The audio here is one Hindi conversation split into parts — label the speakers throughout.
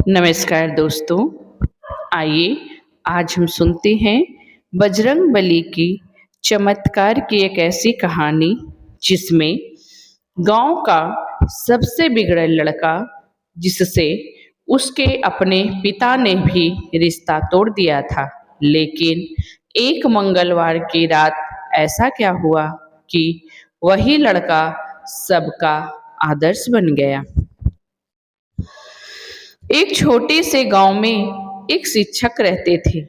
Speaker 1: नमस्कार दोस्तों। आइए आज हम सुनते हैं बजरंगबली की चमत्कार की एक ऐसी कहानी जिसमें गांव का सबसे बिगड़ल लड़का, जिससे उसके अपने पिता ने भी रिश्ता तोड़ दिया था, लेकिन एक मंगलवार की रात ऐसा क्या हुआ कि वही लड़का सबका आदर्श बन गया। एक छोटे से गांव में एक शिक्षक रहते थे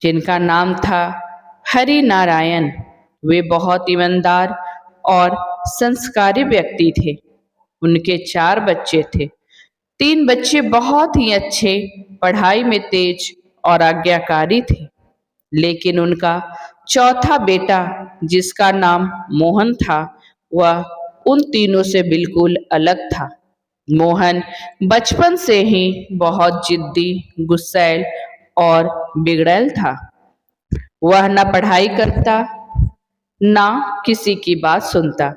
Speaker 1: जिनका नाम था हरि नारायण। वे बहुत ईमानदार और संस्कारी व्यक्ति थे। उनके 4 बच्चे थे। 3 बच्चे बहुत ही अच्छे, पढ़ाई में तेज और आज्ञाकारी थे, लेकिन उनका चौथा बेटा, जिसका नाम मोहन था, वह उन तीनों से बिल्कुल अलग था। मोहन बचपन से ही बहुत जिद्दी, गुस्सैल और बिगड़ैल था। वह न पढ़ाई करता, ना किसी की बात सुनता।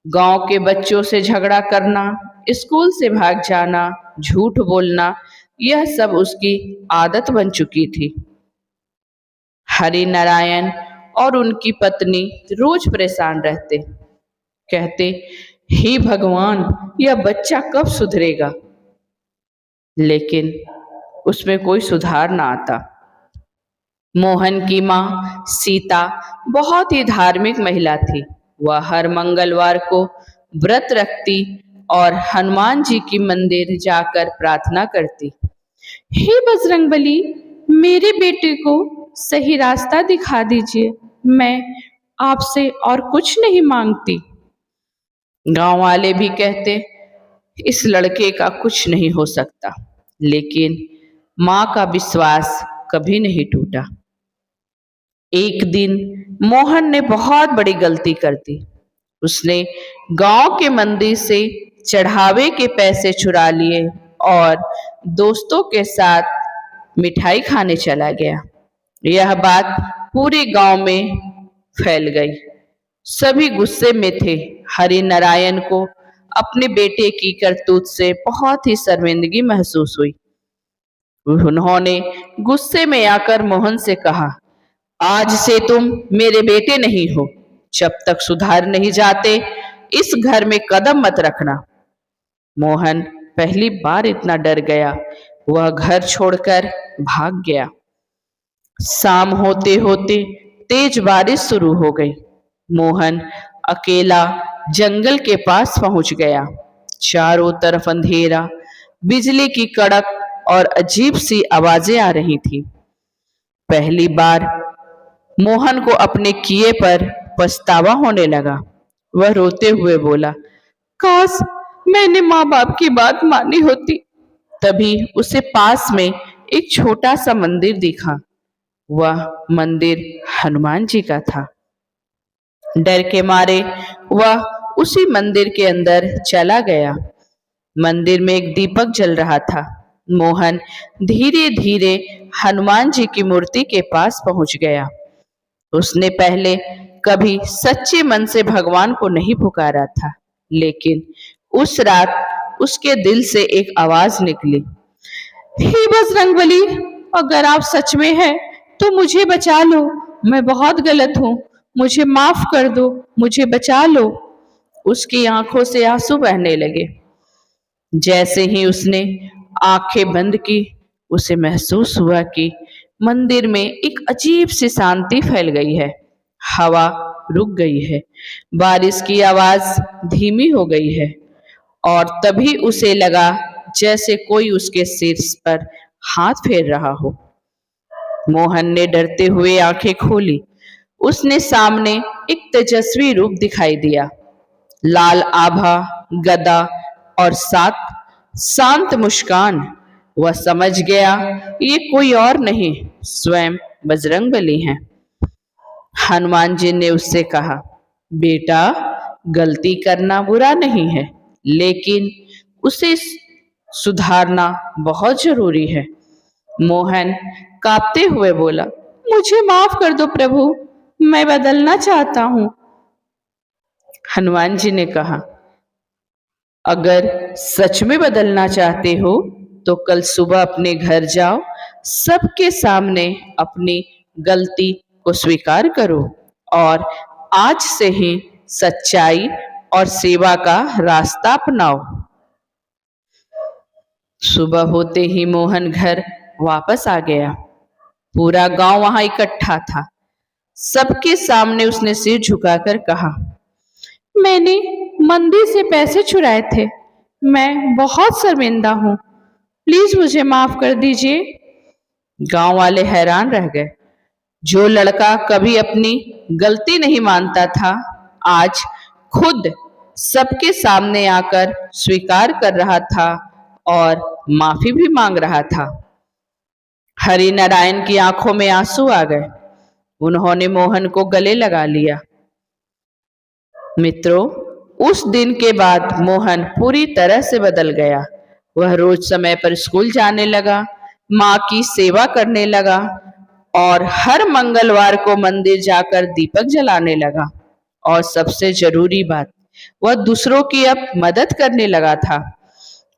Speaker 1: गांव के बच्चों से झगड़ा करना, स्कूल से भाग जाना, झूठ बोलना, यह सब उसकी आदत बन चुकी थी। हरि नारायण और उनकी पत्नी रोज परेशान रहते, कहते, हे भगवान, यह बच्चा कब सुधरेगा। लेकिन उसमें कोई सुधार ना आता। मोहन की माँ सीता बहुत ही धार्मिक महिला थी। वह हर मंगलवार को व्रत रखती और हनुमान जी की मंदिर जाकर प्रार्थना करती। हे बजरंगबली, मेरे बेटे को सही रास्ता दिखा दीजिए। मैं आपसे और कुछ नहीं मांगती। गांव वाले भी कहते, इस लड़के का कुछ नहीं हो सकता, लेकिन माँ का विश्वास कभी नहीं टूटा। एक दिन मोहन ने बहुत बड़ी गलती कर दी। उसने गांव के मंदिर से चढ़ावे के पैसे चुरा लिए और दोस्तों के साथ मिठाई खाने चला गया। यह बात पूरे गांव में फैल गई। सभी गुस्से में थे। हरि नारायण को अपने बेटे की करतूत से बहुत ही शर्मिंदगी महसूस हुई। उन्होंने गुस्से में आकर मोहन से कहा, आज से तुम मेरे बेटे नहीं हो। जब तक सुधार नहीं जाते, इस घर में कदम मत रखना। मोहन पहली बार इतना डर गया। वह घर छोड़कर भाग गया। शाम होते होते तेज बारिश शुरू हो गई। मोहन अकेला जंगल के पास पहुंच गया। चारों तरफ अंधेरा, बिजली की कड़क और अजीब सी आवाजें आ रही थी। पहली बार मोहन को अपने किए पर पछतावा होने लगा। वह रोते हुए बोला, काश मैंने माँ बाप की बात मानी होती। तभी उसे पास में एक छोटा सा मंदिर दिखा। वह मंदिर हनुमान जी का था। डर के मारे वह उसी मंदिर के अंदर चला गया। मंदिर में एक दीपक जल रहा था। मोहन धीरे धीरे हनुमान जी की मूर्ति के पास पहुंच गया। उसने पहले कभी सच्चे मन से भगवान को नहीं पुकारा था, लेकिन उस रात उसके दिल से एक आवाज निकली, हे बजरंगबली, अगर आप सच में हैं तो मुझे बचा लो। मैं बहुत गलत हूँ, मुझे माफ कर दो, मुझे बचा लो। उसकी आंखों से आंसू बहने लगे। जैसे ही उसने आंखें बंद की, उसे महसूस हुआ कि मंदिर में एक अजीब सी शांति फैल गई है। हवा रुक गई है, बारिश की आवाज धीमी हो गई है, और तभी उसे लगा जैसे कोई उसके सिर पर हाथ फेर रहा हो। मोहन ने डरते हुए आंखें खोली। उसने सामने एक तेजस्वी रूप दिखाई दिया। लाल आभा, गदा और साथ शांत मुस्कान। वह समझ गया ये कोई और नहीं, स्वयं बजरंगबली हैं। हनुमान जी ने उससे कहा, बेटा, गलती करना बुरा नहीं है, लेकिन उसे सुधारना बहुत जरूरी है। मोहन कांपते हुए बोला, मुझे माफ कर दो प्रभु, मैं बदलना चाहता हूं। हनुमान जी ने कहा, अगर सच में बदलना चाहते हो तो कल सुबह अपने घर जाओ, सबके सामने अपनी गलती को स्वीकार करो और आज से ही सच्चाई और सेवा का रास्ता अपनाओ। सुबह होते ही मोहन घर वापस आ गया। पूरा गांव वहां इकट्ठा था। सबके सामने उसने सिर झुकाकर कहा, मैंने मंदिर से पैसे चुराए थे। मैं बहुत शर्मिंदा हूं। प्लीज मुझे माफ कर दीजिए। गांव वाले हैरान रह गए। जो लड़का कभी अपनी गलती नहीं मानता था, आज खुद सबके सामने आकर स्वीकार कर रहा था और माफी भी मांग रहा था। हरि नारायण की आंखों में आंसू आ गए। उन्होंने मोहन को गले लगा लिया। मित्रों, उस दिन के बाद मोहन पूरी तरह से बदल गया। वह रोज समय पर स्कूल जाने लगा, माँ की सेवा करने लगा और हर मंगलवार को मंदिर जाकर दीपक जलाने लगा। और सबसे जरूरी बात, वह दूसरों की अब मदद करने लगा था।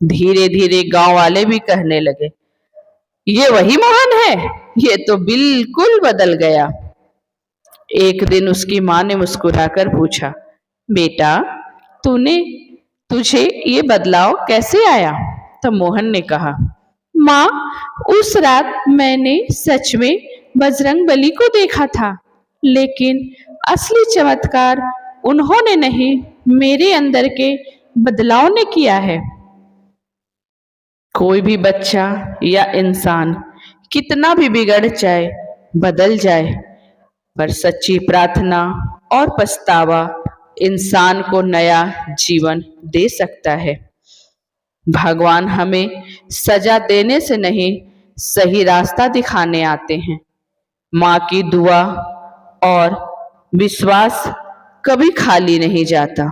Speaker 1: धीरे धीरे गांव वाले भी कहने लगे, ये वही मोहन है, ये तो बिल्कुल बदल गया। एक दिन उसकी माँ ने मुस्कुराकर पूछा, बेटा, तुझे ये बदलाव कैसे आया? तब मोहन ने कहा, माँ, उस रात मैंने सच में बजरंगबली को देखा था, लेकिन असली चमत्कार उन्होंने नहीं, मेरे अंदर के बदलाव ने किया है। कोई भी बच्चा या इंसान कितना भी बिगड़ जाए, बदल जाए, पर सच्ची प्रार्थना और पछतावा इंसान को नया जीवन दे सकता है। भगवान हमें सजा देने से नहीं, सही रास्ता दिखाने आते हैं। माँ की दुआ और विश्वास कभी खाली नहीं जाता।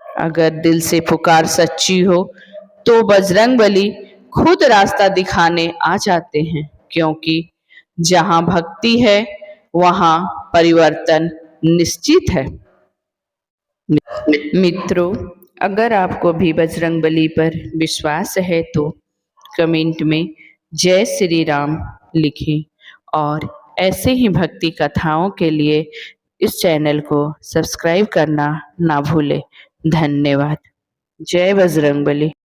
Speaker 1: अगर दिल से पुकार सच्ची हो तो बजरंगबली खुद रास्ता दिखाने आ जाते हैं, क्योंकि जहाँ भक्ति है वहाँ परिवर्तन निश्चित है। मित्रों, अगर आपको भी बजरंगबली पर विश्वास है तो कमेंट में जय श्री राम लिखें और ऐसे ही भक्ति कथाओं के लिए इस चैनल को सब्सक्राइब करना ना भूलें। धन्यवाद। जय बजरंगबली।